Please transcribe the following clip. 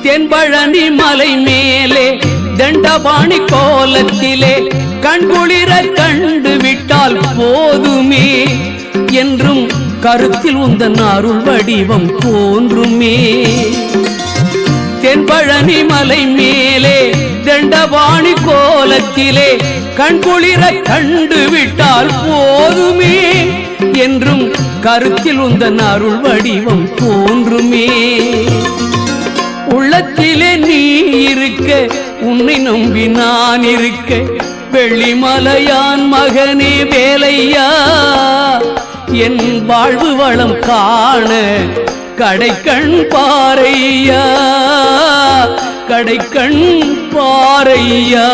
தென்பழனி மலை மேலே தண்டபாணி கோலத்திலே கண்குளிர கண்டு விட்டால் போதுமே என்றும் கருத்தில் உந்தன் அருள் வடிவம் தோன்றுமே. தென்பழனி மலை மேலே தண்டபாணி கோலத்திலே கண்குளிர கண்டு விட்டால் போதுமே என்றும் கருத்தில் உந்தன் அருள் வடிவம் தோன்றுமே. உள்ளத்திலே நீ இருக்க உன்னை நம்பி நான் இருக்க வெள்ளிமலையான் மகனே வேலையா என் வாழ்வு வளம் காண கடைக்கண் பாரையா கடைக்கண் பாரையா.